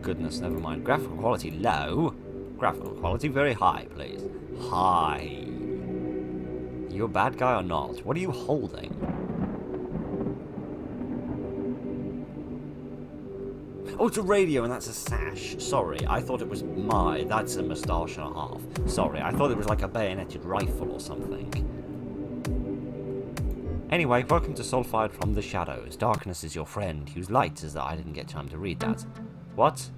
goodness, never mind. Graphical quality low. Graphical quality very high, please. High. You a bad guy or not? What are you holding? Oh, it's a radio and that's a sash. Sorry, I thought it was that's a moustache and a half. Sorry, I thought it was like a bayoneted rifle or something. Anyway, welcome to Salphide from the Shadows. Darkness is your friend. Use light as I didn't get time to read that. What?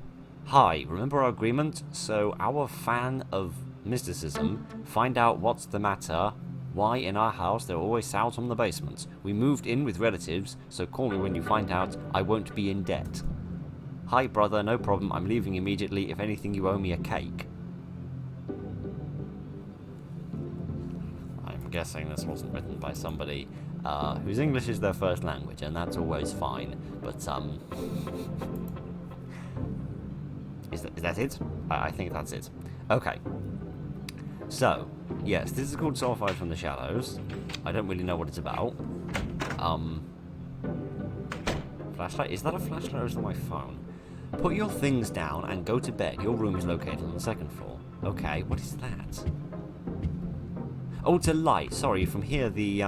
Hi, remember our agreement? So, our fan of mysticism, find out what's the matter. Why in our house there are always sounds from the basement. We moved in with relatives, so call me when you find out. I won't be in debt. Hi brother, no problem, I'm leaving immediately. If anything, you owe me a cake. I'm guessing this wasn't written by somebody whose English is their first language, and that's always fine. But, is that it? I think that's it. Okay. So, yes, this is called Salphide from the Shadows. I don't really know what it's about. Flashlight? Is that a flashlight or is that my phone? Put your things down and go to bed. Your room is located on the second floor. Okay, what is that? Oh, it's a light. Sorry, from here the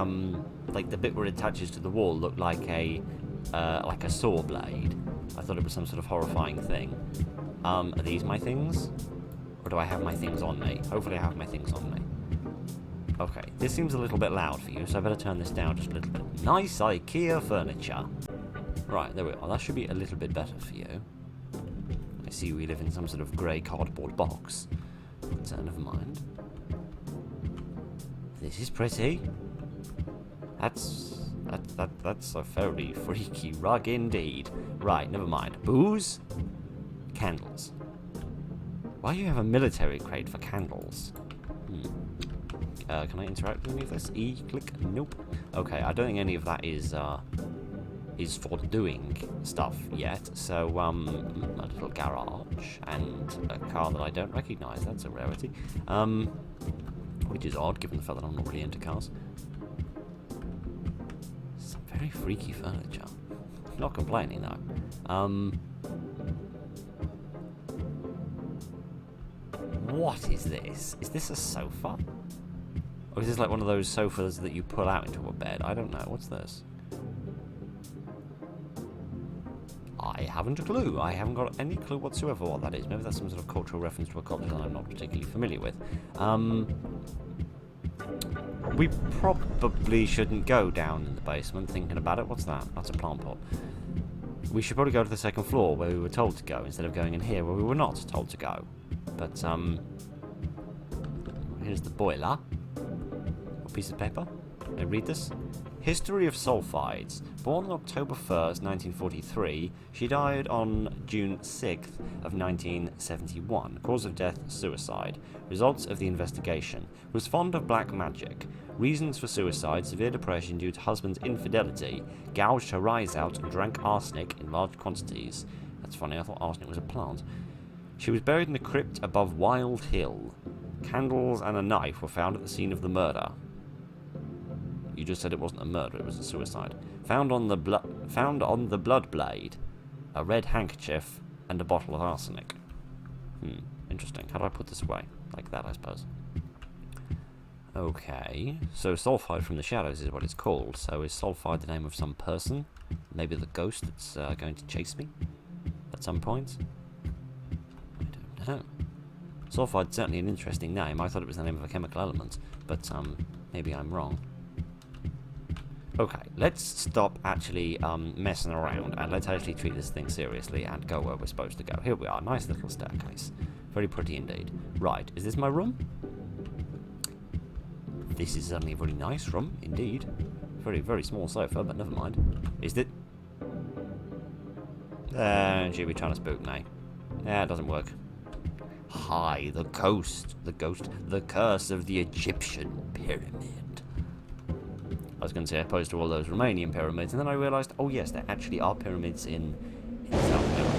like the bit where it attaches to the wall looked like a saw blade. I thought it was some sort of horrifying thing. Are these my things? Or do I have my things on me? Hopefully I have my things on me. Okay, this seems a little bit loud for you, so I better turn this down just a little bit. Nice IKEA furniture. Right, there we are. That should be a little bit better for you. I see we live in some sort of grey cardboard box. So never mind. This is pretty. That's a very freaky rug indeed. Right, never mind. Booze? Candles. Why do you have a military crate for candles? Can I interact with any of this? E, click, nope. Okay, I don't think any of that is for doing stuff yet. So, a little garage and a car that I don't recognise. That's a rarity. Which is odd, given the fact that I'm not really into cars. Some very freaky furniture. Not complaining though. What is this? Is this a sofa? Or is this like one of those sofas that you pull out into a bed? I don't know. What's this? I haven't a clue. I haven't got any clue whatsoever what that is. Maybe that's some sort of cultural reference to a culture that I'm not particularly familiar with. We probably shouldn't go down in the basement thinking about it. What's that? That's a plant pot. We should probably go to the second floor where we were told to go instead of going in here where we were not told to go. But, here's the boiler. A piece of paper. Can I read this? History of Salphides. Born on October 1st, 1943, she died on June 6th of 1971. Cause of death, suicide. Results of the investigation. Was fond of black magic. Reasons for suicide, severe depression due to husband's infidelity. Gouged her eyes out and drank arsenic in large quantities. That's funny, I thought arsenic was a plant. She was buried in a crypt above Wild Hill. Candles and a knife were found at the scene of the murder. You just said it wasn't a murder, it was a suicide. Found on the blood blade, a red handkerchief, and a bottle of arsenic. Interesting. How do I put this away? Like that, I suppose. Okay, so Salphide from the Shadows is what it's called. So is Salphide the name of some person? Maybe the ghost that's going to chase me at some point? I don't know. Salphide's certainly an interesting name. I thought it was the name of a chemical element, but maybe I'm wrong. Okay, let's stop actually messing around and let's actually treat this thing seriously and go where we're supposed to go. Here we are, nice little staircase. Very pretty indeed. Right, is this my room? This is certainly a very nice room, indeed. Very, very small sofa, but never mind. Is it? She'll be trying to spook me. Yeah, it doesn't work. Hi, the ghost, the curse of the Egyptian pyramid. I was going to say opposed to all those Romanian pyramids, and then I realised, oh yes, there actually are pyramids in South America.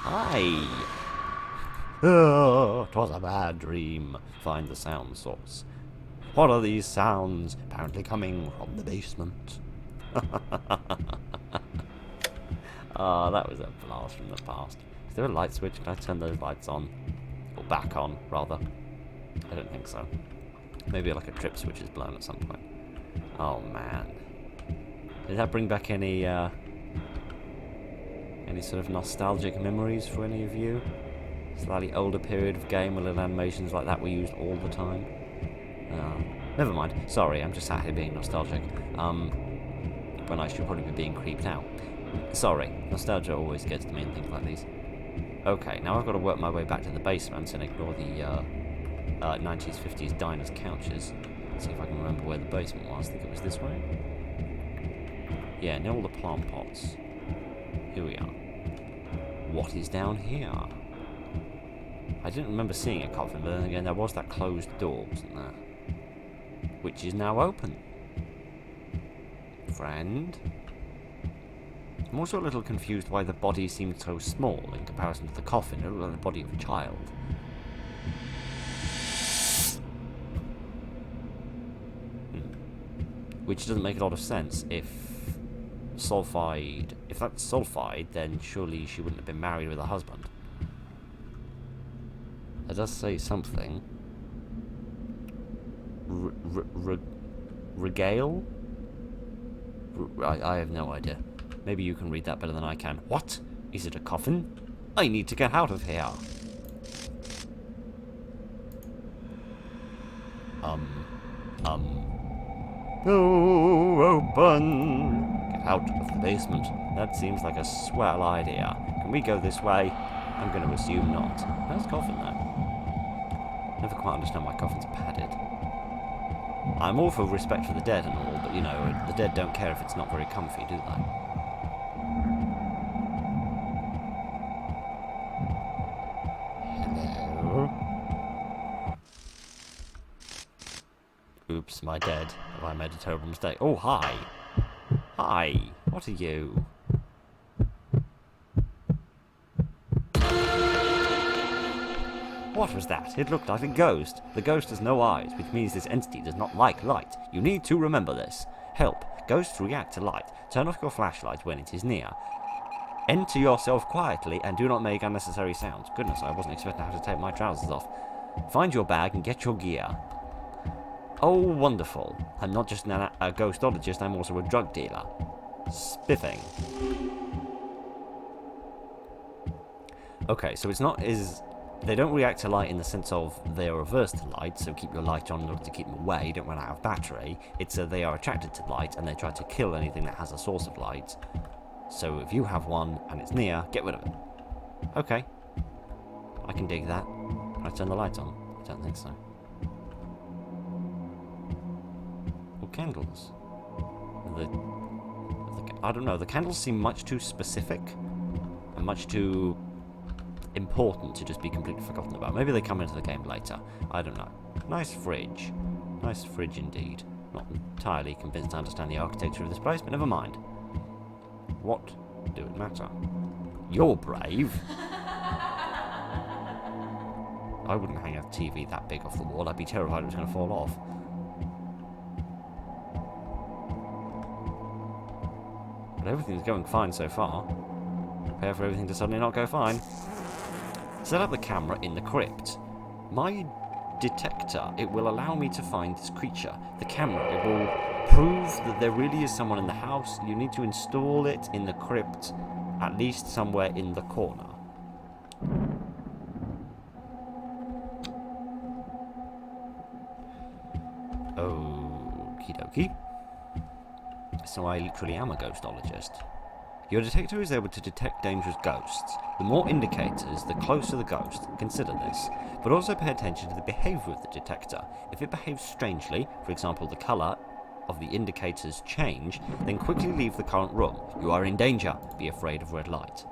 Hi! Oh, 'twas a bad dream. Find the sound source. What are these sounds? Apparently coming from the basement. Ah, that was a blast from the past. Is there a light switch? Can I turn those lights on? Or back on, rather? I don't think so. Maybe like a trip switch is blown at some point. Oh man. Did that bring back any sort of nostalgic memories for any of you? Slightly older period of game where little animations like that were used all the time? Never mind. Sorry, I'm just sat here being nostalgic. When I should probably be being creeped out. Sorry, nostalgia always gets to me in things like these. Okay, now I've got to work my way back to the basement and ignore the 90s, 50s diners couches. See if I can remember where the basement was. I think it was this way. Yeah, near all the plant pots. Here we are. What is down here? I didn't remember seeing a coffin, but then again there was that closed door, wasn't there? Which is now open. Friend? I'm also a little confused why the body seemed so small in comparison to the coffin. It looked like the body of a child. Which doesn't make a lot of sense. If that's Salphide, then surely she wouldn't have been married with a husband. It does say something. Regale? I have no idea. Maybe you can read that better than I can. What? Is it a coffin? I need to get out of here. Oh, open! Get out of the basement. That seems like a swell idea. Can we go this way? I'm going to assume not. How's coffin then? Never quite understand why coffins are padded. I'm all for respect for the dead and all, but you know, the dead don't care if it's not very comfy, do they? Hello? Oops, my dead. Have I made a terrible mistake? Oh, hi! Hi! What are you? What was that? It looked like a ghost. The ghost has no eyes, which means this entity does not like light. You need to remember this. Help. Ghosts react to light. Turn off your flashlight when it is near. Enter yourself quietly and do not make unnecessary sounds. Goodness, I wasn't expecting to have to take my trousers off. Find your bag and get your gear. Oh, wonderful. I'm not just a ghostologist, I'm also a drug dealer. Spiffing. Okay, so it's not as... They don't react to light in the sense of they are averse to light, so keep your light on in order to keep them away, don't run out of battery. It's they are attracted to light and they try to kill anything that has a source of light. So if you have one and it's near, get rid of it. Okay. I can dig that. Can I turn the light on? I don't think so. Or candles. I don't know, the candles seem much too specific and much too important to just be completely forgotten about. Maybe they come into the game later. I don't know. Nice fridge. Nice fridge indeed. Not entirely convinced I understand the architecture of this place, but never mind. What do it matter? You're brave. I wouldn't hang a TV that big off the wall. I'd be terrified it was going to fall off. But everything's going fine so far. Prepare for everything to suddenly not go fine. Set up the camera in the crypt. My detector, it will allow me to find this creature. The camera, it will prove that there really is someone in the house. You need to install it in the crypt, at least somewhere in the corner. Okie dokie. So I literally am a ghostologist. Your detector is able to detect dangerous ghosts. The more indicators, the closer the ghost. Consider this. But also pay attention to the behaviour of the detector. If it behaves strangely, for example the colour of the indicators change, then quickly leave the current room. You are in danger. Be afraid of red light.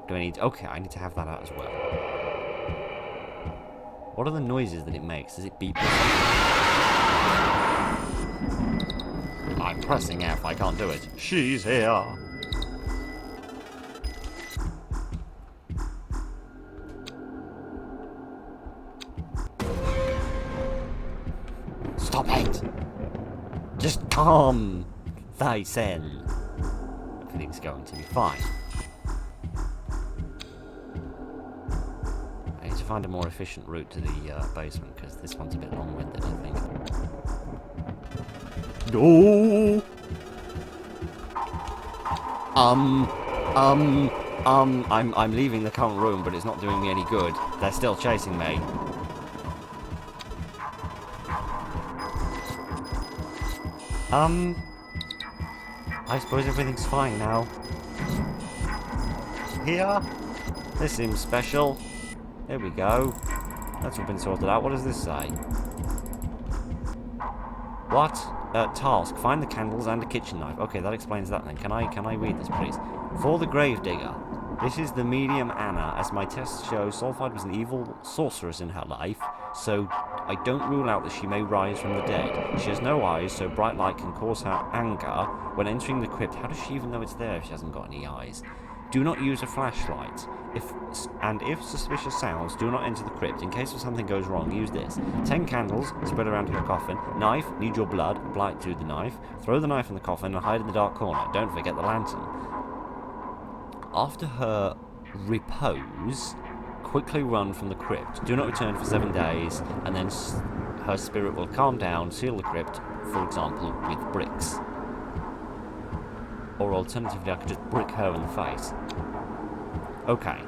Do I need... Okay, I need to have that out as well. What are the noises that it makes? Does it beep? I'm pressing F, I can't do it. She's here. Stop calm thyself. Everything's going to be fine. I need to find a more efficient route to the basement, because this one's a bit long-winded, I think. No! I'm leaving the current room, but it's not doing me any good. They're still chasing me. I suppose everything's fine now. Here? This seems special. There we go. That's all been sorted out. What does this say? What? Task. Find the candles and a kitchen knife. Okay, that explains that then. Can I read this, please? For the gravedigger. This is the medium Anna. As my tests show, Salphide was an evil sorceress in her life, so I don't rule out that she may rise from the dead. She has no eyes, so bright light can cause her anger. When entering the crypt, how does she even know it's there if she hasn't got any eyes? Do not use a flashlight. If suspicious sounds, do not enter the crypt. In case if something goes wrong, use this. 10 candles, spread around her coffin. Knife, need your blood, apply it to the knife. Throw the knife in the coffin and hide in the dark corner. Don't forget the lantern. After her repose, quickly run from the crypt. Do not return for 7 days, and then her spirit will calm down, seal the crypt, for example, with bricks. Or alternatively, I could just brick her in the face. Okay,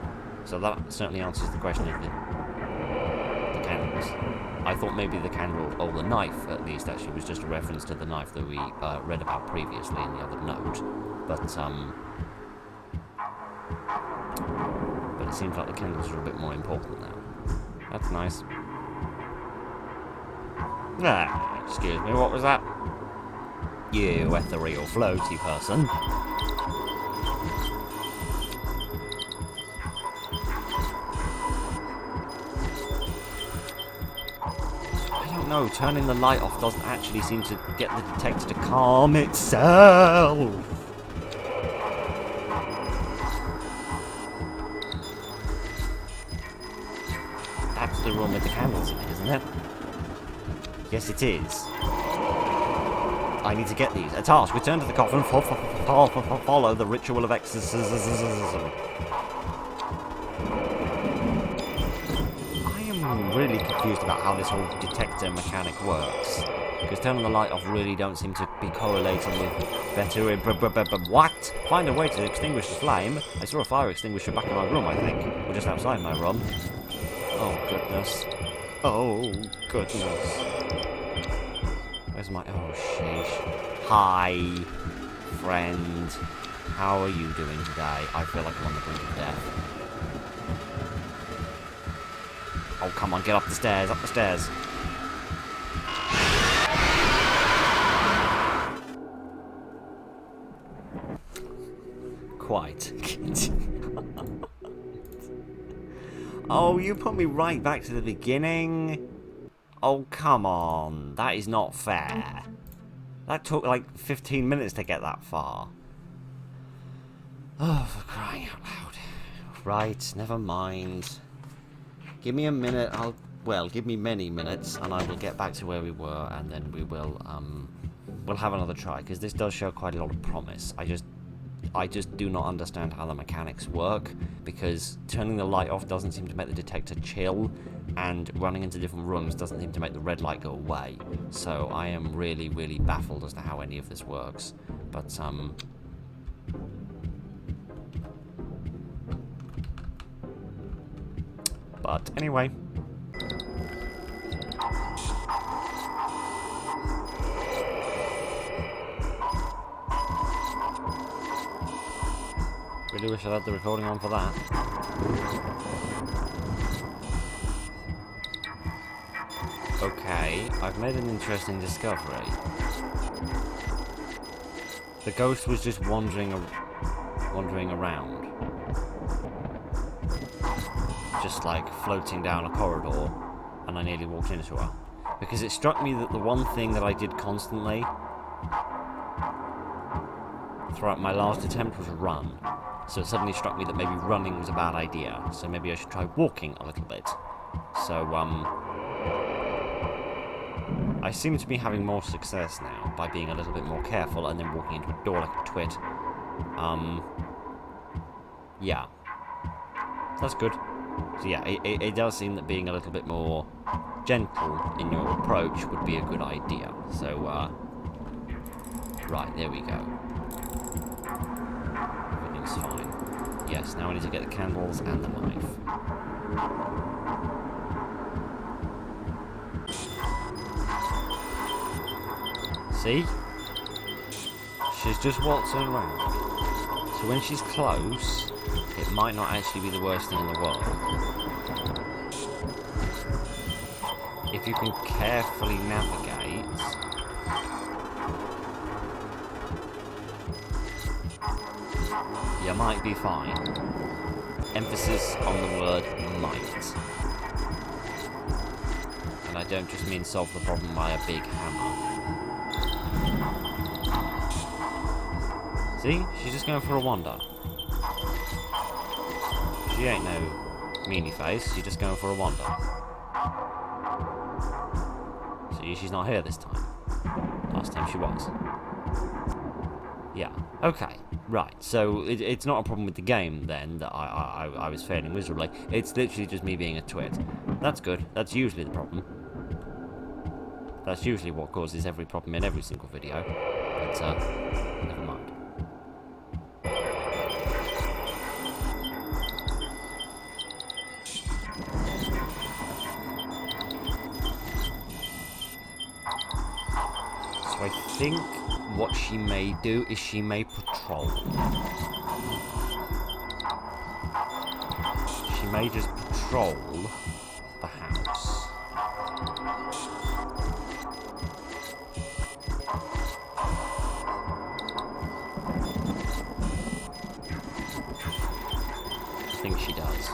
so that certainly answers the question of the candles. I thought maybe the candle, or the knife at least, actually was just a reference to the knife that we read about previously in the other note. But it seems like the candles are a bit more important now. That's nice. Ah, excuse me, what was that? You ethereal floaty person. I don't know, turning the light off doesn't actually seem to get the detector to calm itself. That's the room with the candles in it, isn't it? Yes, it is. I need to get these. A task. Return to the coffin. Follow the ritual of exorcism. I am really confused about how this whole detector mechanic works. Because turning the light off really don't seem to be correlating with better... What? Find a way to extinguish the flame. I saw a fire extinguisher back in my room, I think. Or just outside my room. Oh, goodness. Oh, goodness. Where's my... Oh, sheesh. Hi, friend. How are you doing today? I feel like I'm on the brink of death. Oh, come on, get up the stairs, up the stairs. Quite. Oh, you put me right back to the beginning? Oh, come on. That is not fair. That took like 15 minutes to get that far. Oh, for crying out loud. Right, never mind. Give me a minute. Well, give me many minutes, and I will get back to where we were, and then we will, we'll have another try, because this does show quite a lot of promise. I just do not understand how the mechanics work, because turning the light off doesn't seem to make the detector chill, and running into different rooms doesn't seem to make the red light go away. So I am really, really baffled as to how any of this works. But, anyway. Really wish I had the recording on for that. Okay, I've made an interesting discovery. The ghost was just wandering around. Just like floating down a corridor, and I nearly walked into her. Because it struck me that the one thing that I did constantly throughout my last attempt was run. So it suddenly struck me that maybe running was a bad idea. So maybe I should try walking a little bit. So, I seem to be having more success now by being a little bit more careful and then walking into a door like a twit. Yeah. That's good. So yeah, it does seem that being a little bit more gentle in your approach would be a good idea. So, right, there we go. Everything's fine. Yes, now I need to get the candles and the knife. See? She's just waltzing around. So when she's close, it might not actually be the worst thing in the world. If you can carefully navigate, you might be fine. Emphasis on the word might. And I don't just mean solve the problem by a big hammer. See? She's just going for a wander. She ain't no meanie face, she's just going for a wander. See, she's not here this time. Last time she was. Yeah, okay, right. So it's not a problem with the game then that I was failing miserably. It's literally just me being a twit. That's good. That's usually the problem. That's usually what causes every problem in every single video. But, never mind. So I think what she may do is she may patrol. She may just patrol the house. I think she does.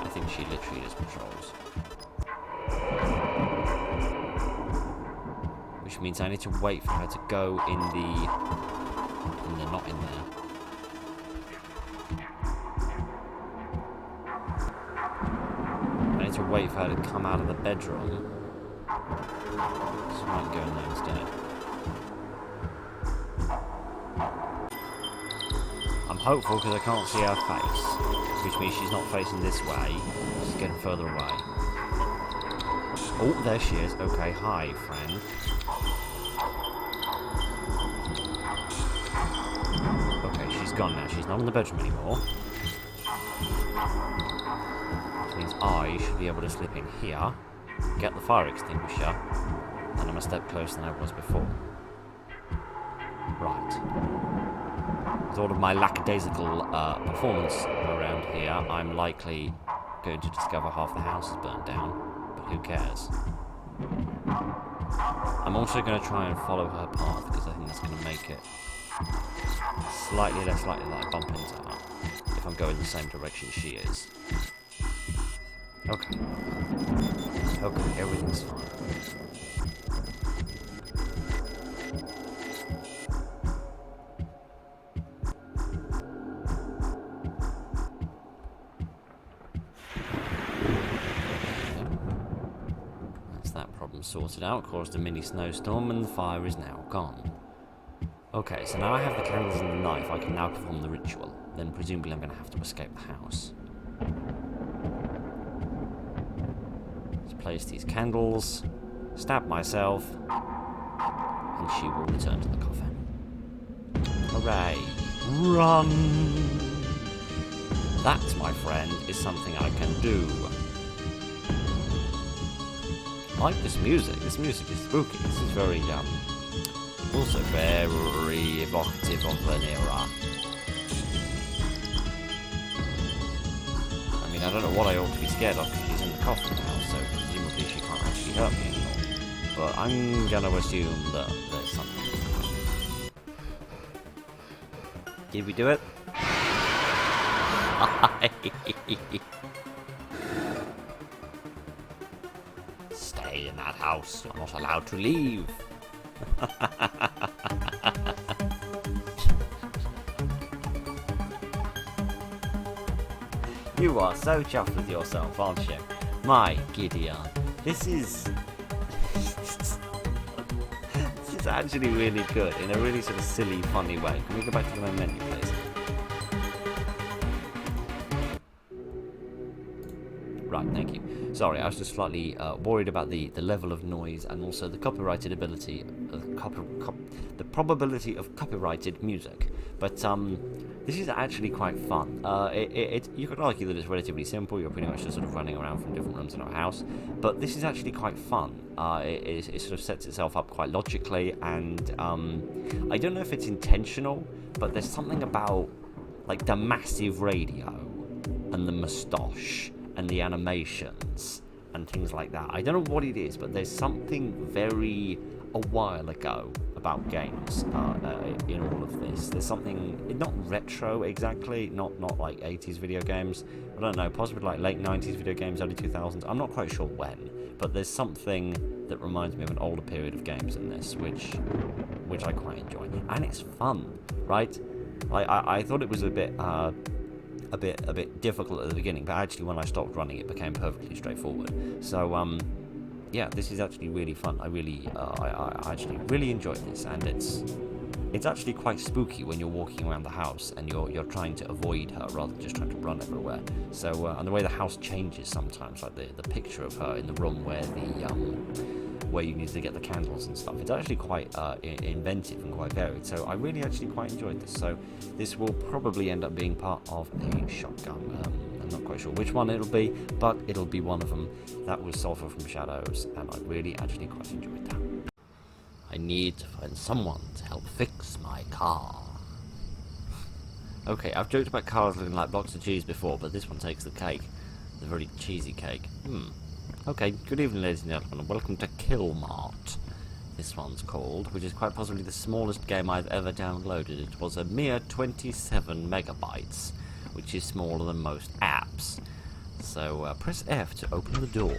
I think she literally just patrols. Which means I need to wait for her to go in the not in there. I need to wait for her to come out of the bedroom. So I might go in there instead. I'm hopeful because I can't see her face, which means she's not facing this way. She's getting further away. Oh, there she is. Okay, hi, friend. Okay, she's gone now. She's not in the bedroom anymore. Which means I should be able to slip in here, get the fire extinguisher, and I'm a step closer than I was before. Right. With all of my lackadaisical performance around here, I'm likely going to discover half the house is burnt down. Who cares? I'm also going to try and follow her path because I think that's going to make it slightly less likely that I bump into her if I'm going the same direction she is. Okay. Okay, everything's fine. Sorted out, caused a mini snowstorm, and the fire is now gone. Okay, so now I have the candles and the knife, I can now perform the ritual. Then presumably I'm going to have to escape the house. Let's place these candles, stab myself, and she will return to the coffin. Hooray! Run! That, my friend, is something I can do. I like this music. This music is spooky. This is very, also very evocative of an era. I mean, I don't know what I ought to be scared of because she's in the coffin now, so presumably she can't actually hurt me anymore. But I'm gonna assume that there's something. Did we do it? Stay in that house. You're not allowed to leave. You are so chuffed with yourself, aren't you? My Gideon. This is It's actually really good in a really sort of silly, funny way. Can we go back to the main menu, please? Right, thank you. Sorry, I was just slightly worried about the level of noise and also the copyrighted ability, the probability of copyrighted music. But this is actually quite fun. You could argue that it's relatively simple. You're pretty much just sort of running around from different rooms in our house. But this is actually quite fun. It sort of sets itself up quite logically, and I don't know if it's intentional, but there's something about like the massive radio and the moustache and the animations and things like that. I don't know what it is, but there's something very a while ago about games in all of this. There's something not retro exactly, not like 80s video games. I don't know, possibly like late 90s video games, early 2000s. I'm not quite sure when, but there's something that reminds me of an older period of games in this, which I quite enjoy, and it's fun, right? I thought it was a bit difficult at the beginning, but actually when I stopped running it became perfectly straightforward. So yeah, this is actually really fun. I actually really enjoyed this, and it's actually quite spooky when you're walking around the house and you're trying to avoid her rather than just trying to run everywhere. So and the way the house changes sometimes, like the picture of her in the room where you need to get the candles and stuff. It's actually quite inventive and quite varied, so I really actually quite enjoyed this. So this will probably end up being part of a shotgun. I'm not quite sure which one it'll be, but it'll be one of them. That was Sulphur from Shadows, and I really actually quite enjoyed that. I need to find someone to help fix my car. Okay, I've joked about cars looking like blocks of cheese before, but this one takes the cake. The very cheesy cake. Okay, good evening, ladies and gentlemen, and welcome to Killmart. This one's called, which is quite possibly the smallest game I've ever downloaded. It was a mere 27 megabytes, which is smaller than most apps. So press F to open the door.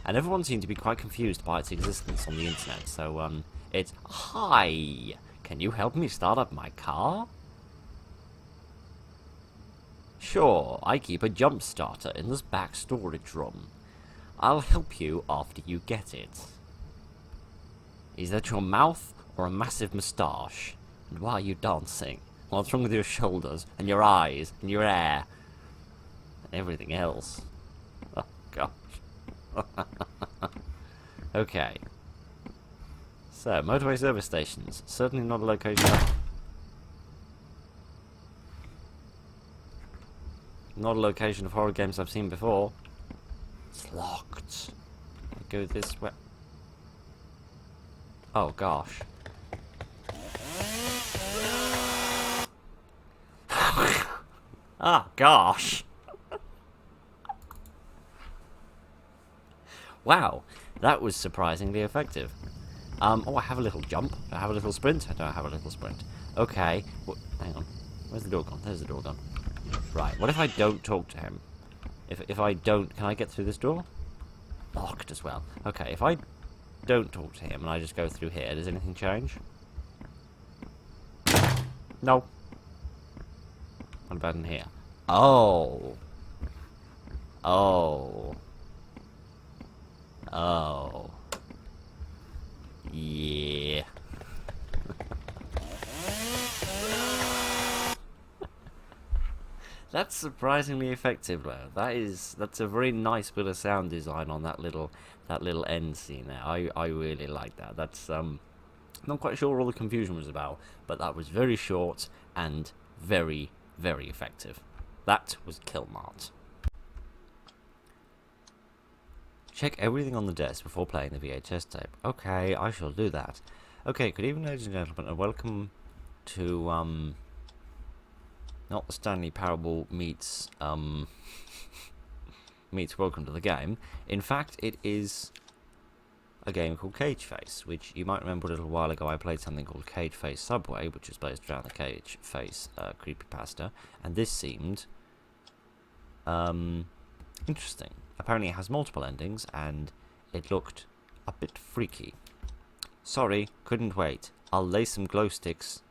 And everyone seemed to be quite confused by its existence on the internet. So it's, hi, can you help me start up my car? Sure, I keep a jump starter in this back storage room. I'll help you after you get it. Is that your mouth or a massive moustache? And why are you dancing? What's wrong with your shoulders and your eyes and your hair and everything else? Oh gosh. Okay. So, motorway service stations. Certainly not a location. Not a location of horror games I've seen before. It's locked. I go this way. Oh gosh. Ah, gosh. Wow, that was surprisingly effective. Oh, I have a little jump. I have a little sprint. I don't have a little sprint. Okay. Hang on. Where's the door gone? There's the door gone. Right. What if I don't talk to him? If I don't, can I get through this door? Locked as well. Okay. If I don't talk to him and I just go through here, does anything change? No. What about in here? Oh. Oh. Oh. Yeah. That's surprisingly effective though. That's a very nice bit of sound design on that little end scene there. I really like that. That's not quite sure what all the confusion was about, but that was very short and very, very effective. That was Killmart. Check everything on the desk before playing the VHS tape. Okay, I shall do that. Okay, good evening, ladies and gentlemen, and welcome to, not the Stanley Parable meets Welcome to the Game. In fact, it is a game called Cageface, which you might remember a little while ago I played something called Cageface Subway, which was based around the Cageface creepypasta, and this seemed interesting. Apparently it has multiple endings, and it looked a bit freaky. Sorry, couldn't wait. I'll lay some glow sticks.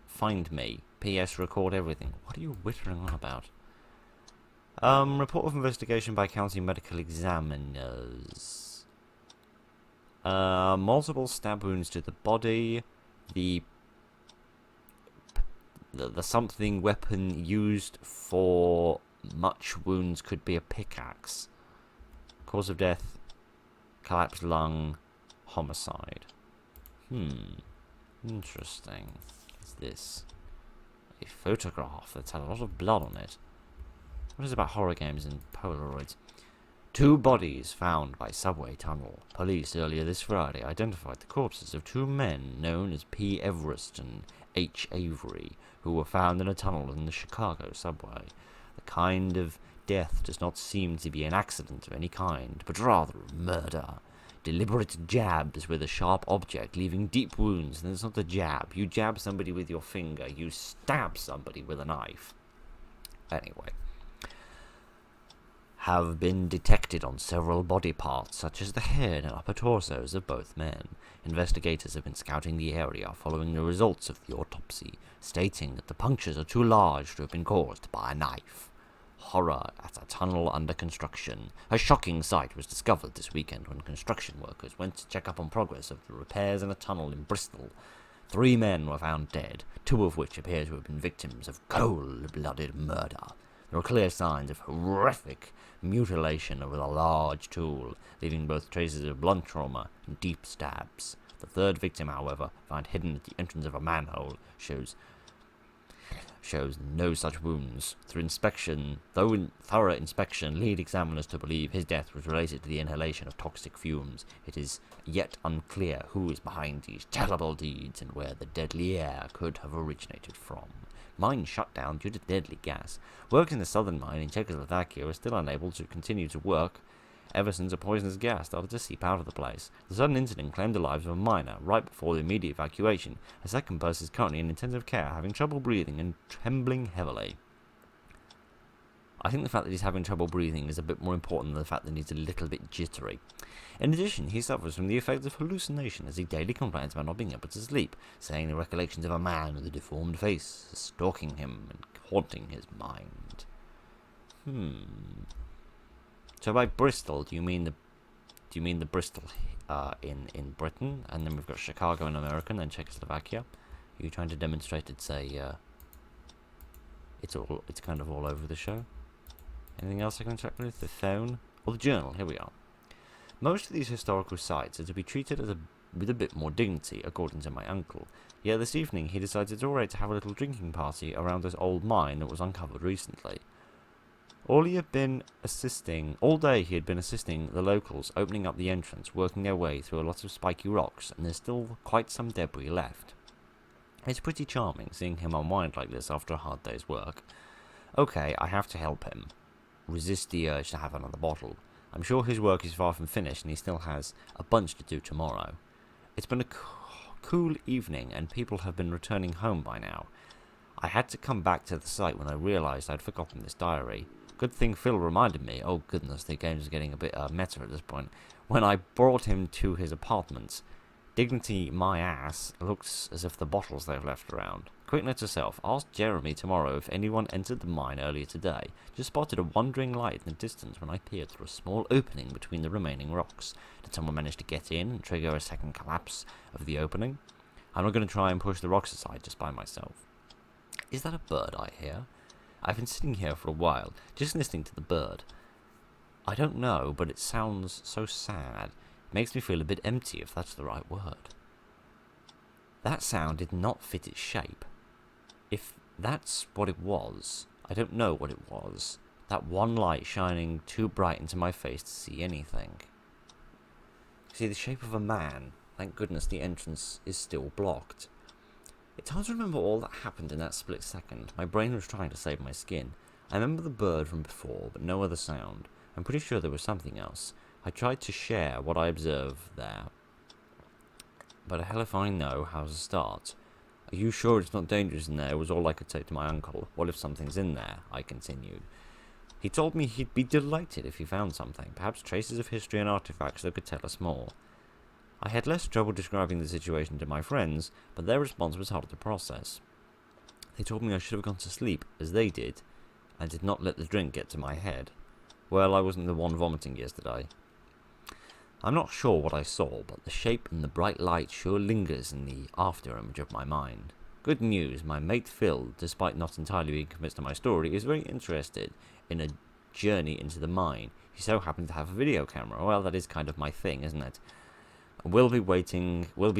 Find me. P.S. Record everything. What are you whittering on about? Report of investigation by county medical examiners. Multiple stab wounds to the body. The something weapon used for much wounds could be a pickaxe. Cause of death, collapsed lung, homicide. Interesting. What's this? A photograph that's had a lot of blood on it. What is it about horror games and Polaroids? 2 bodies found by subway tunnel. Police earlier this Friday identified the corpses of 2 men known as P. Everest and H. Avery, who were found in a tunnel in the Chicago subway. The kind of death does not seem to be an accident of any kind, but rather murder. Deliberate jabs with a sharp object, leaving deep wounds. And it's not a jab. You jab somebody with your finger. You stab somebody with a knife. Anyway. Have been detected on several body parts, such as the head and upper torsos of both men. Investigators have been scouting the area following the results of the autopsy, stating that the punctures are too large to have been caused by a knife. Horror at a tunnel under construction. A shocking sight was discovered this weekend when construction workers went to check up on progress of the repairs in a tunnel in Bristol. 3 men were found dead, 2 of which appear to have been victims of cold-blooded murder. There were clear signs of horrific mutilation with a large tool, leaving both traces of blunt trauma and deep stabs. The 3rd victim, however, found hidden at the entrance of a manhole, shows no such wounds. In thorough inspection lead examiners to believe his death was related to the inhalation of toxic fumes. It is yet unclear who is behind these terrible deeds and where the deadly air could have originated from. Mine shut down due to deadly gas. Workers in the southern mine in Czechoslovakia are still unable to continue to work ever since a poisonous gas started to seep out of the place. The sudden incident claimed the lives of a miner right before the immediate evacuation. A second person is currently in intensive care, having trouble breathing and trembling heavily. I think the fact that he's having trouble breathing is a bit more important than the fact that he's a little bit jittery. In addition, he suffers from the effects of hallucination as he daily complains about not being able to sleep, saying the recollections of a man with a deformed face is stalking him and haunting his mind. So by Bristol, do you mean the Bristol in Britain, and then we've got Chicago in America, and then Czechoslovakia? Are you trying to demonstrate it's it's kind of all over the show? Anything else I can check with? The phone? Or the journal, here we are. Most of these historical sites are to be treated with a bit more dignity, according to my uncle. Yet this evening he decided it's alright to have a little drinking party around this old mine that was uncovered recently. All day he had been assisting the locals, opening up the entrance, working their way through a lot of spiky rocks, and there's still quite some debris left. It's pretty charming seeing him unwind like this after a hard day's work. Okay, I have to help him. Resist the urge to have another bottle. I'm sure his work is far from finished and he still has a bunch to do tomorrow. It's been a cool evening and people have been returning home by now. I had to come back to the site when I realised I'd forgotten this diary. Good thing Phil reminded me. Oh goodness, the game's getting a bit meta at this point. When I brought him to his apartment. Dignity my ass, looks as if the bottles they've left around. Quick note to self, ask Jeremy tomorrow if anyone entered the mine earlier today. Just spotted a wandering light in the distance when I peered through a small opening between the remaining rocks. Did someone manage to get in and trigger a second collapse of the opening? I'm not going to try and push the rocks aside just by myself. Is that a bird I hear? I've been sitting here for a while, just listening to the bird. I don't know, but it sounds so sad. It makes me feel a bit empty, if that's the right word. That sound did not fit its shape. If that's what it was, I don't know what it was. That one light shining too bright into my face to see anything. See, the shape of a man. Thank goodness the entrance is still blocked. It's hard to remember all that happened in that split second. My brain was trying to save my skin. I remember the bird from before, but no other sound. I'm pretty sure there was something else. I tried to share what I observed there. But hell if I know how to start. Are you sure it's not dangerous in there? Was all I could say to my uncle. What if something's in there? I continued. He told me he'd be delighted if he found something. Perhaps traces of history and artifacts that could tell us more. I had less trouble describing the situation to my friends, but their response was harder to process. They told me I should have gone to sleep, as they did, and did not let the drink get to my head. Well, I wasn't the one vomiting yesterday. I'm not sure what I saw, but the shape and the bright light sure lingers in the after-image of my mind. Good news, my mate Phil, despite not entirely being convinced of my story, is very interested in a journey into the mine. He so happened to have a video camera. Well, that is kind of my thing, isn't it? We'll be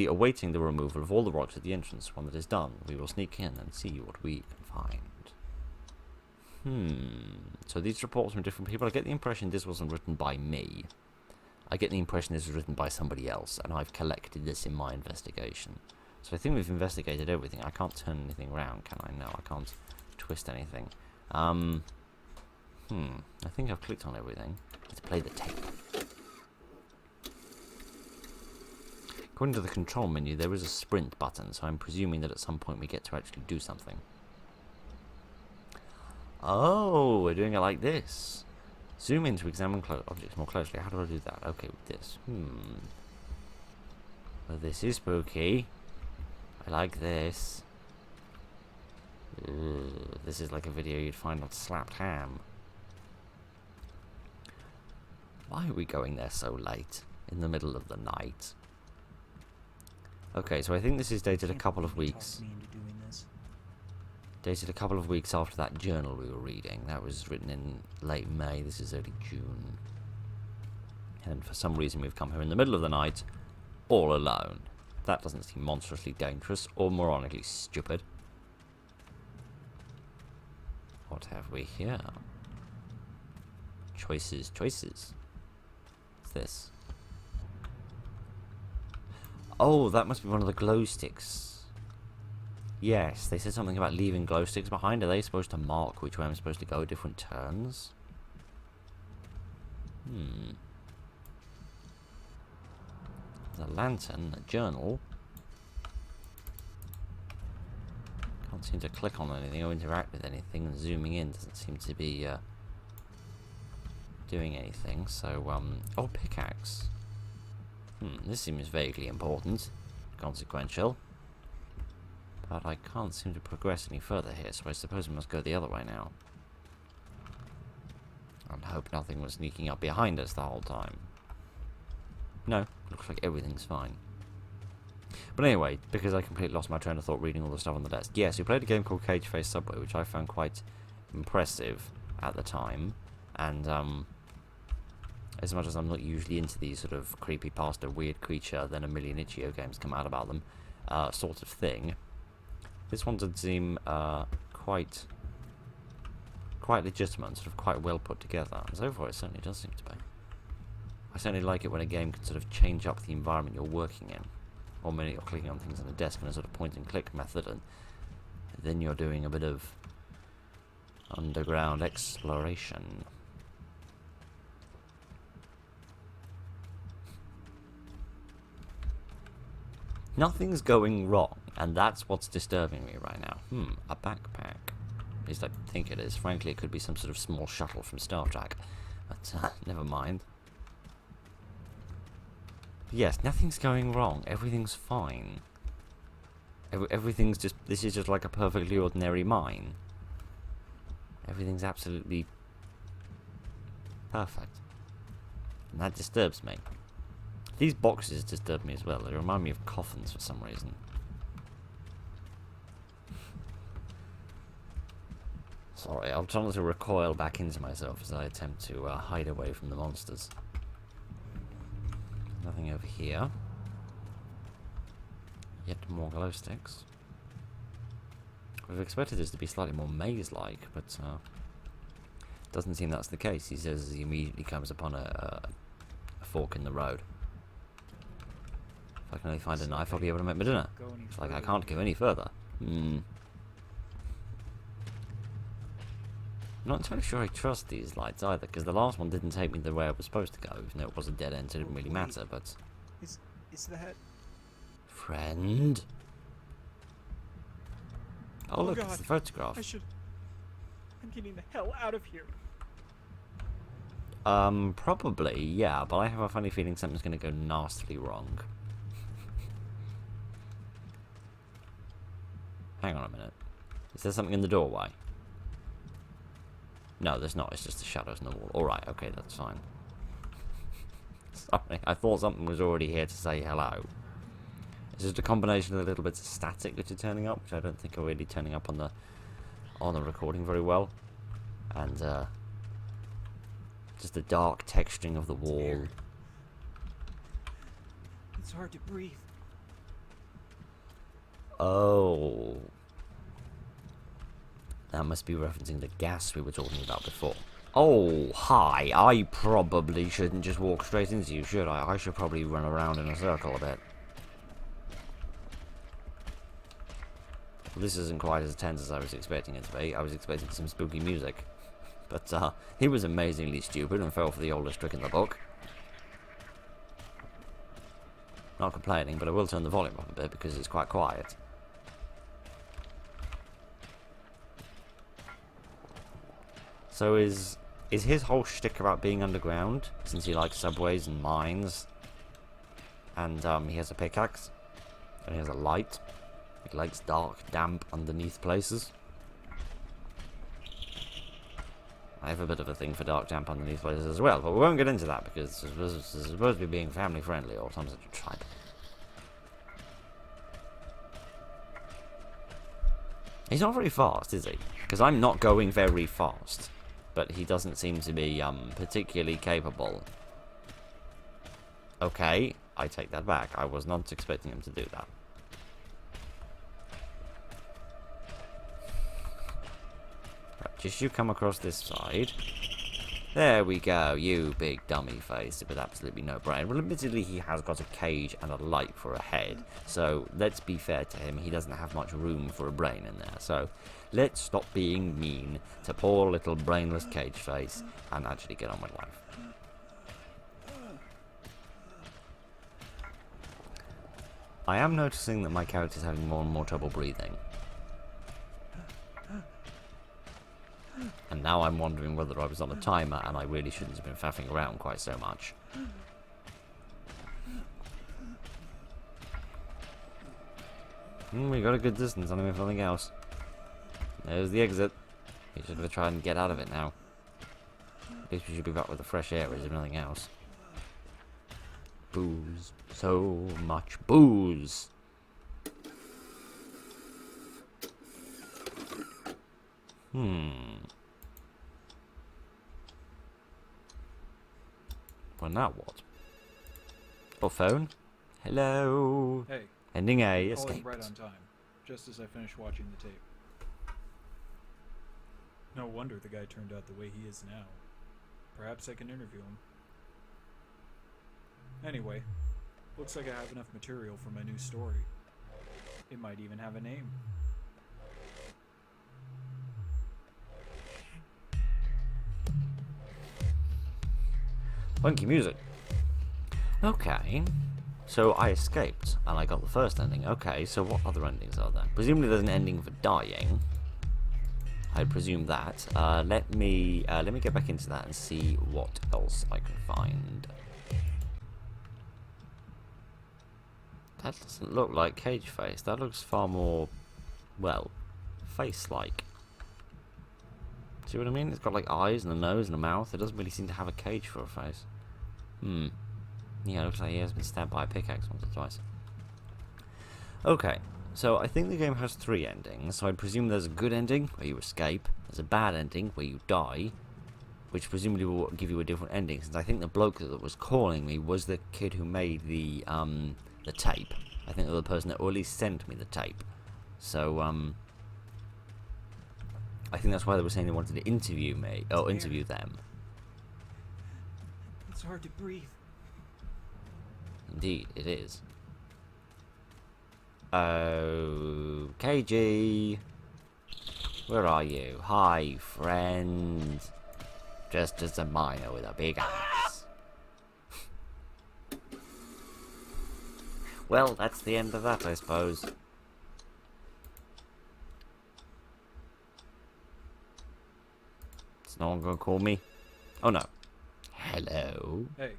awaiting the removal of all the rocks at the entrance. When that is done, we will sneak in and see what we can find. So these reports from different people, I get the impression this wasn't written by me. I get the impression this was written by somebody else, and I've collected this in my investigation. So I think we've investigated everything. I can't turn anything around, can I? No, I can't twist anything. I think I've clicked on everything. Let's play the tape. According to the control menu, there is a sprint button, so I'm presuming that at some point we get to actually do something. Oh, we're doing it like this. Zoom in to examine objects more closely. How do I do that? Okay, with this. Well, this is spooky. I like this. This is like a video you'd find on Slapped Ham. Why are we going there so late? In the middle of the night? Okay, so I think this is dated a couple of weeks. Dated a couple of weeks after that journal we were reading. That was written in late May. This is early June. And for some reason we've come here in the middle of the night, all alone. That doesn't seem monstrously dangerous or moronically stupid. What have we here? Choices, choices. What's this? Oh, that must be one of the glow sticks. Yes, they said something about leaving glow sticks behind. Are they supposed to mark which way I'm supposed to go at different turns? There's a lantern, a journal. Can't seem to click on anything or interact with anything, and zooming in doesn't seem to be doing anything. So, oh, pickaxe. This seems vaguely important, consequential. But I can't seem to progress any further here, so I suppose we must go the other way now. And hope nothing was sneaking up behind us the whole time. No, looks like everything's fine. But anyway, because I completely lost my train of thought reading all the stuff on the desk. Yes, we played a game called Cageface Subway, which I found quite impressive at the time. And, as much as I'm not usually into these sort of creepypasta, weird creature, then a million Itch.io games come out about them, sort of thing. This one did seem quite legitimate and sort of quite well put together. And so far it certainly does seem to be. I certainly like it when a game can sort of change up the environment you're working in. Or when you're clicking on things on a desk in a sort of point and click method, and then you're doing a bit of underground exploration. Nothing's going wrong, and that's what's disturbing me right now. A backpack. At least I think it is. Frankly, it could be some sort of small shuttle from Star Trek. But, never mind. But yes, nothing's going wrong. Everything's fine. Everything's just... This is just like a perfectly ordinary mine. Everything's absolutely perfect. And that disturbs me. These boxes disturb me as well. They remind me of coffins for some reason. Sorry, I'll try not to recoil back into myself as I attempt to hide away from the monsters. Nothing over here. Yet more glow sticks. We've expected this to be slightly more maze-like, but doesn't seem that's the case. He says as he immediately comes upon a fork in the road. If I can only find a knife, I'll be able to make my dinner. It's like I can't go any further. I'm not entirely sure I trust these lights either, because the last one didn't take me the way I was supposed to go, even though it was a dead end, so it didn't really matter, but... Is that... Friend? Oh look, God. it's the photograph. I'm getting the hell out of here. Probably, yeah, but I have a funny feeling something's going to go nastily wrong. Hang on a minute. Is there something in the doorway? No, there's not. It's just the shadows in the wall. Alright, okay, that's fine. Sorry, I thought something was already here to say hello. It's just a combination of the little bits of static which are turning up, which I don't think are really turning up on the recording very well. And just the dark texturing of the wall. It's hard to breathe. Oh. That must be referencing the gas we were talking about before. Oh, hi. I probably shouldn't just walk straight into you, should I? I should probably run around in a circle a bit. Well, this isn't quite as tense as I was expecting it to be. I was expecting some spooky music. But he was amazingly stupid and fell for the oldest trick in the book. Not complaining, but I will turn the volume up a bit because it's quite quiet. So is his whole shtick about being underground, since he likes subways and mines, and he has a pickaxe, and he has a light, he likes dark, damp, underneath places? I have a bit of a thing for dark, damp, underneath places as well, but we won't get into that because it's supposed to be being family friendly or some such a tribe. He's not very fast, is he? Because I'm not going very fast. But he doesn't seem to be particularly capable. Okay, I take that back. I was not expecting him to do that. Right, just you come across this side. There we go, you big dummy face with absolutely no brain. Well, admittedly, he has got a cage and a light for a head. So, let's be fair to him, he doesn't have much room for a brain in there. So, let's stop being mean to poor little brainless Cageface and actually get on with life. I am noticing that my character's having more and more trouble breathing. And now I'm wondering whether I was on a timer and I really shouldn't have been faffing around quite so much. We got a good distance on him if nothing else. There's the exit. We should have tried and get out of it now. At least we should be back with the fresh air if nothing else. Booze. So much booze. Well, now what? Oh, phone? Hello? Hey. Ending A, Calling escaped. right on time, just as I finished watching the tape. No wonder the guy turned out the way he is now. Perhaps I can interview him. Anyway, looks like I have enough material for my new story. It might even have a name. Funky music. Okay. So I escaped, and I got the first ending. Okay, so what other endings are there? Presumably there's an ending for dying. I presume that. Let me get back into that and see what else I can find. That doesn't look like Cageface. That looks far more, well, face-like. See what I mean? It's got like eyes and a nose and a mouth. It doesn't really seem to have a cage for a face. Yeah, it looks like he has been stabbed by a pickaxe once or twice. Okay, so I think the game has 3 endings. So I presume there's a good ending where you escape. There's a bad ending where you die, which presumably will give you a different ending. Since I think the bloke that was calling me was the kid who made the tape. I think they're the person that, or at least sent me the tape. So I think that's why they were saying they wanted to interview me, or interview them. It's hard to breathe. Indeed, it is. Oh, KG, where are you? Hi, friend. Just a miner with a big axe. Well, that's the end of that, I suppose. Is no one gonna call me? Oh no. Hello? Hey,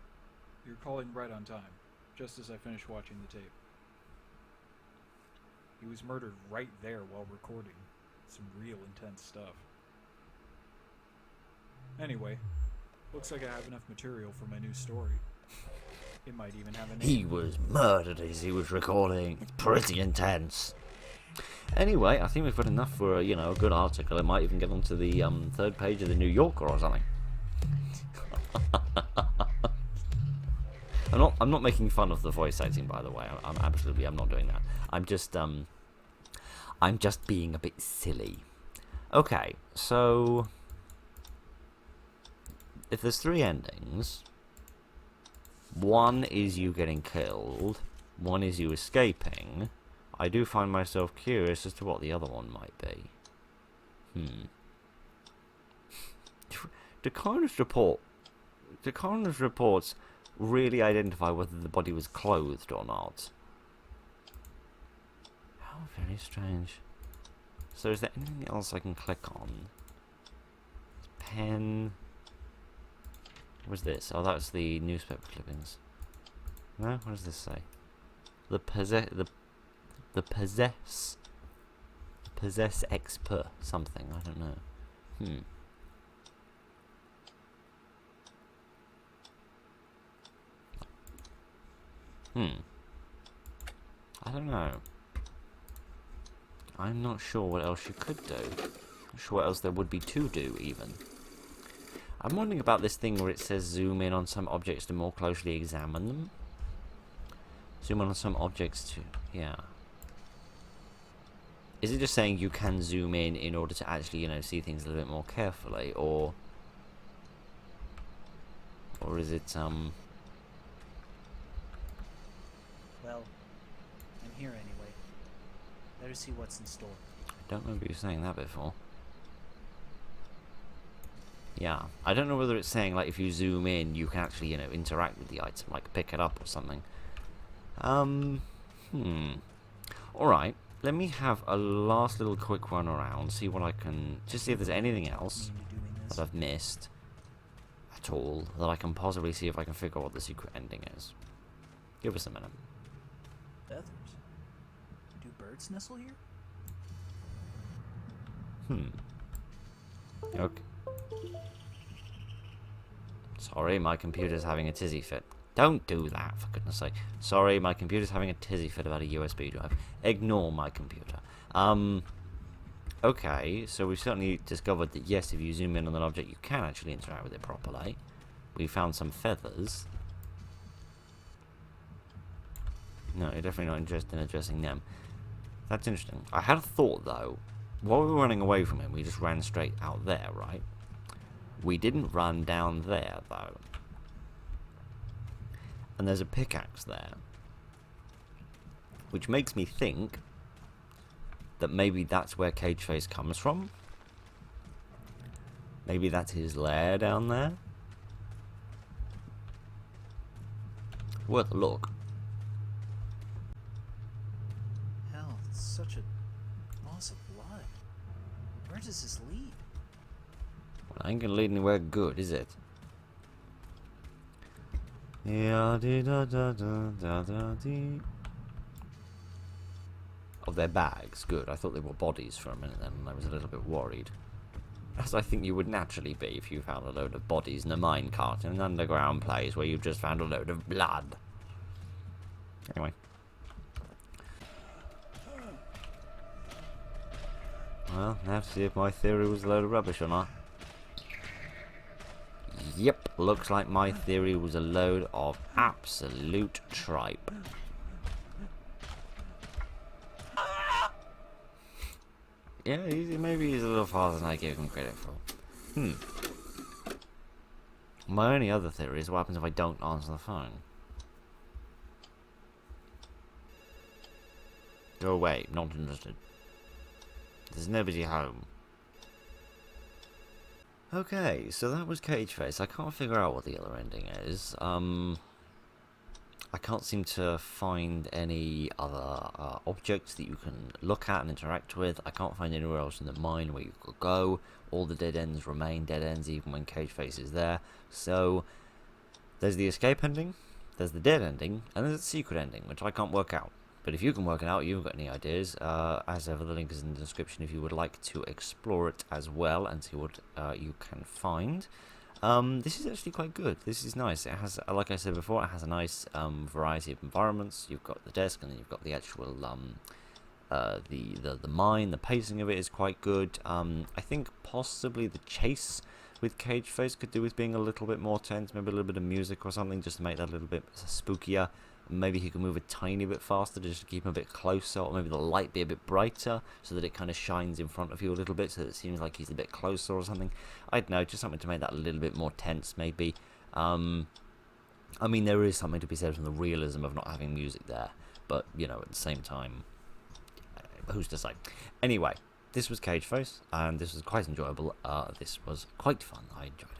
you're calling right on time, just as I finished watching the tape. He was murdered right there while recording. Some real intense stuff. Anyway, looks like I have enough material for my new story. It might even have a name. He was murdered as he was recording. It's pretty intense. Anyway, I think we've got enough for a good article. It might even get onto the third page of the New Yorker or something. I'm not making fun of the voice acting, by the way. I'm not doing that. I'm just being a bit silly. Okay, so if there's 3 endings, one is you getting killed, one is you escaping. I do find myself curious as to what the other one might be. Do coroner's reports really identify whether the body was clothed or not? How very strange. So is there anything else I can click on? Pen. What's this? Oh, that's the newspaper clippings. No? What does this say? Possess expert something. I don't know. I don't know. I'm not sure what else you could do. Not sure what else there would be to do, even. I'm wondering about this thing where it says zoom in on some objects to more closely examine them. Zoom in on some objects to... yeah. Is it just saying you can zoom in order to actually, see things a little bit more carefully, or is it, Well, I'm here anyway. Better see what's in store. I don't remember you saying that before. Yeah, I don't know whether it's saying, like, if you zoom in, you can actually, interact with the item, like, pick it up or something. Alright, let me have a last little quick run around, see what I can... just see if there's anything else that I've missed at all, that I can possibly see if I can figure out what the secret ending is. Give us a minute. Feathers. Do birds nestle here? Okay. Sorry, my computer's having a tizzy fit. Don't do that, for goodness sake. Sorry, my computer's having a tizzy fit about a USB drive. Ignore my computer. Okay, so we've certainly discovered that, yes, if you zoom in on an object, you can actually interact with it properly. We found some feathers. No, you're definitely not interested in addressing them. That's interesting. I had a thought, though. While we were running away from him, we just ran straight out there, right? We didn't run down there, though. And there's a pickaxe there. Which makes me think that maybe that's where Cageface comes from. Maybe that's his lair down there. Worth a look. Hell, it's such a loss of blood. Where does this lead? Well, I ain't gonna lead anywhere good, is it? Yeah, dee da da da da da dee. Of their bags, good. I thought they were bodies for a minute then, and I was a little bit worried. As I think you would naturally be if you found a load of bodies in a minecart in an underground place where you just found a load of blood. Anyway. Well, now have to see if my theory was a load of rubbish or not. Yep, looks like my theory was a load of absolute tripe. Yeah, maybe he's a little farther than I gave him credit for. My only other theory is what happens if I don't answer the phone. Go away, not interested. There's nobody home. Okay, so that was Cageface. I can't figure out what the other ending is. I can't seem to find any other objects that you can look at and interact with. I can't find anywhere else in the mine where you could go. All the dead ends remain dead ends even when Cageface is there. So, there's the escape ending, there's the dead ending, and there's the secret ending, which I can't work out. But if you can work it out, you've got any ideas, as ever, the link is in the description if you would like to explore it as well and see what you can find. This is actually quite good. This is nice. It has, like I said before, it has a nice variety of environments. You've got the desk, and then you've got the actual the mine. The pacing of it is quite good. I think possibly the chase with Cageface could do with being a little bit more tense, maybe a little bit of music or something, just to make that a little bit spookier. Maybe he can move a tiny bit faster just to keep him a bit closer, or maybe the light be a bit brighter so that it kind of shines in front of you a little bit, so that it seems like he's a bit closer or something. I don't know, just something to make that a little bit more tense, maybe. I mean, there is something to be said from the realism of not having music there, but, you know, at the same time, who's to say? Anyway, this was Cageface, and this was quite enjoyable. This was quite fun. I enjoyed it.